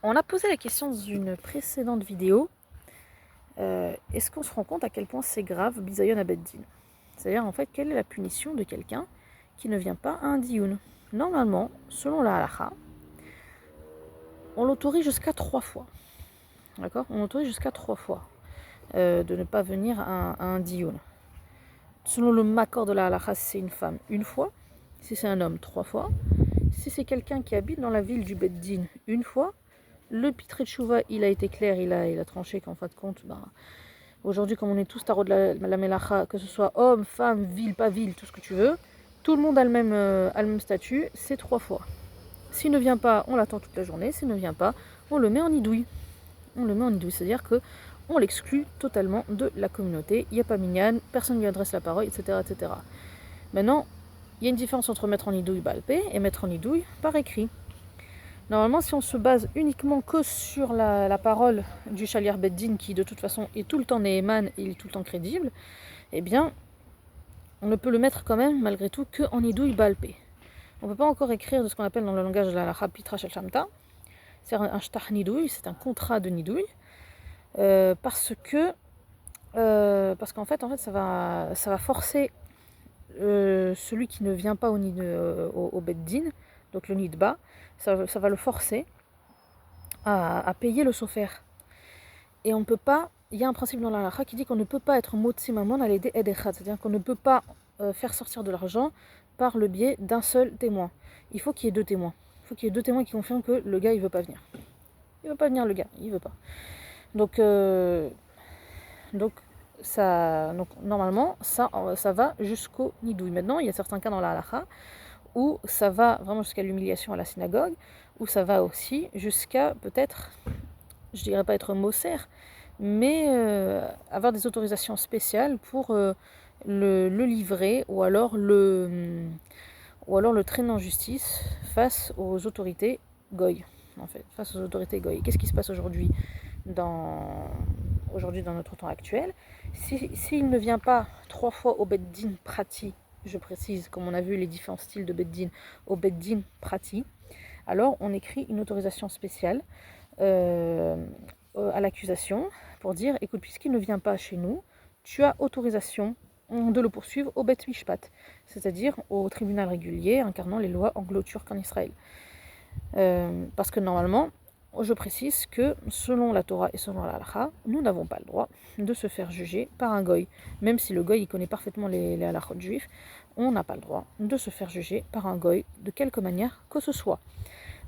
On a posé la question dans une précédente vidéo, est-ce qu'on se rend compte à quel point c'est grave bisayon abeddin? C'est-à-dire en fait quelle est la punition de quelqu'un qui ne vient pas à un dioun? Normalement, selon la halakha, on l'autorise jusqu'à 3 fois. D'accord? On l'autorise jusqu'à 3 fois de ne pas venir à un dioun. Selon le makor de la halakha, si c'est une femme, une fois. Si c'est un homme, 3 fois. Si c'est quelqu'un qui habite dans la ville du Beddin, une fois. Le Pitré de Chouva, il a été clair, il a tranché qu'en fin de compte, aujourd'hui, comme on est tous tarot de la Melacha, que ce soit homme, femme, ville, pas ville, tout ce que tu veux, tout le monde a le même statut, c'est 3 fois. S'il ne vient pas, on l'attend toute la journée, s'il ne vient pas, on le met en idouille. On le met en idouille, c'est-à-dire que on l'exclut totalement de la communauté, il n'y a pas mignane, personne ne lui adresse la parole, etc. etc. Maintenant, il y a une différence entre mettre en idouille balpé et mettre en idouille par écrit. Normalement, si on se base uniquement que sur la parole du Shaliar Beddin, qui de toute façon est tout le temps Neheman et il est tout le temps crédible, eh bien, on ne peut le mettre quand même, malgré tout, qu'en idouille balpé. On ne peut pas encore écrire de ce qu'on appelle dans le langage de la Pitra Shel Shamta, c'est un shtach nidouille, c'est un contrat de nidouille, parce qu'en fait, ça va forcer celui qui ne vient pas au Beddin, donc le nidba, ça va le forcer à payer le sofer. Et on ne peut pas, il y a un principe dans la halakha qui dit qu'on ne peut pas être motzi mamon à l'aider edechad, c'est-à-dire qu'on ne peut pas faire sortir de l'argent par le biais d'un seul témoin. Il faut qu'il y ait 2 témoins. Il faut qu'il y ait 2 témoins qui confirment que le gars il veut pas venir. Il veut pas venir le gars, il veut pas. Donc, donc normalement ça va jusqu'au nidouille. Maintenant il y a certains cas dans la halakha où ça va vraiment jusqu'à l'humiliation à la synagogue, où ça va aussi jusqu'à peut-être, je dirais pas être Moser, mais avoir des autorisations spéciales pour le livrer ou alors le traîner en justice face aux autorités goy, en fait, face aux autorités goy. Qu'est-ce qui se passe aujourd'hui dans notre temps actuel? S'il ne vient pas 3 fois au Beddin Prati, je précise, comme on a vu les différents styles de Beddin, au Beddin Prati, alors on écrit une autorisation spéciale à l'accusation pour dire, écoute, puisqu'il ne vient pas chez nous, tu as autorisation de le poursuivre au Bet Mishpat, c'est-à-dire au tribunal régulier incarnant les lois anglo-turques en Israël. Parce que normalement, je précise que selon la Torah et selon la halakha, nous n'avons pas le droit de se faire juger par un goy. Même si le goy il connaît parfaitement les halakhot juifs, on n'a pas le droit de se faire juger par un goy de quelque manière que ce soit.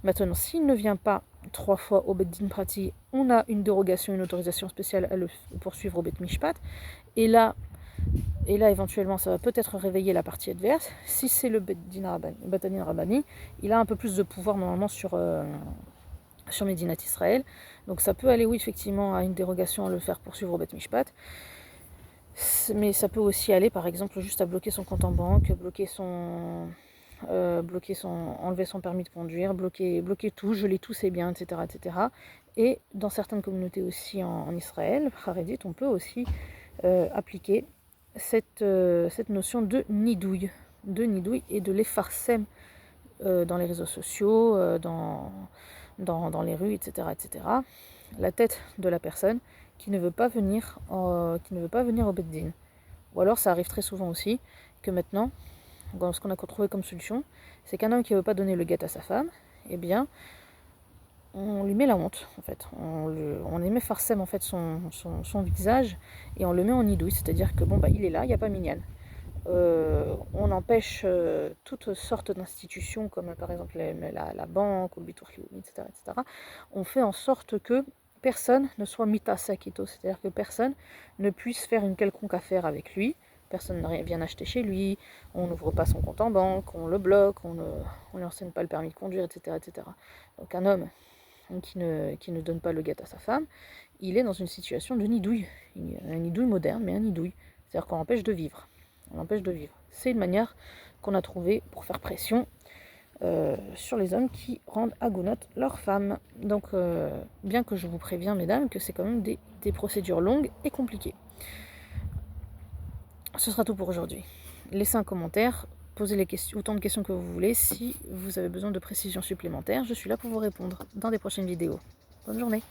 Maintenant, s'il ne vient pas 3 fois au Beddin Prati, on a une dérogation, une autorisation spéciale à le poursuivre au Bet Mishpat. Et là, éventuellement, ça va peut-être réveiller la partie adverse. Si c'est le Beddin Rabani, il a un peu plus de pouvoir normalement sur Médinat Israël. Donc ça peut aller, oui, effectivement, à une dérogation à le faire poursuivre au Bet Mishpat. Mais ça peut aussi aller, par exemple, juste à bloquer son compte en banque, enlever son permis de conduire, bloquer tout, geler tous ses biens, etc., etc. Et dans certaines communautés aussi en Israël, Haredit, on peut aussi appliquer cette notion de nidouille et de l'effarsem dans les réseaux sociaux, dans les rues, etc., etc. La tête de la personne qui ne veut pas venir au Beddin. Ou alors ça arrive très souvent aussi que maintenant, ce qu'on a trouvé comme solution, c'est qu'un homme qui ne veut pas donner le guet à sa femme, eh bien, on lui met la honte, en fait. On lui met farcem, en fait, son visage, et on le met en idouille, c'est-à-dire que, il est là, il n'y a pas mignane. On empêche toutes sortes d'institutions, comme par exemple la banque, ou le bitur, etc., etc. On fait en sorte que personne ne soit mitasakito, c'est-à-dire que personne ne puisse faire une quelconque affaire avec lui, personne n'a rien acheté chez lui, on n'ouvre pas son compte en banque, on le bloque, on ne lui enseigne pas le permis de conduire, etc., etc. Donc un homme qui ne donne pas le guet à sa femme, il est dans une situation de nidouille, un nidouille moderne, mais un nidouille, c'est-à-dire qu'on l'empêche de vivre. C'est une manière qu'on a trouvée pour faire pression sur les hommes qui rendent agonotes leurs femmes. Donc, bien que je vous préviens, mesdames, que c'est quand même des procédures longues et compliquées. Ce sera tout pour aujourd'hui. Laissez un commentaire, posez autant de questions que vous voulez. Si vous avez besoin de précisions supplémentaires, je suis là pour vous répondre dans des prochaines vidéos. Bonne journée.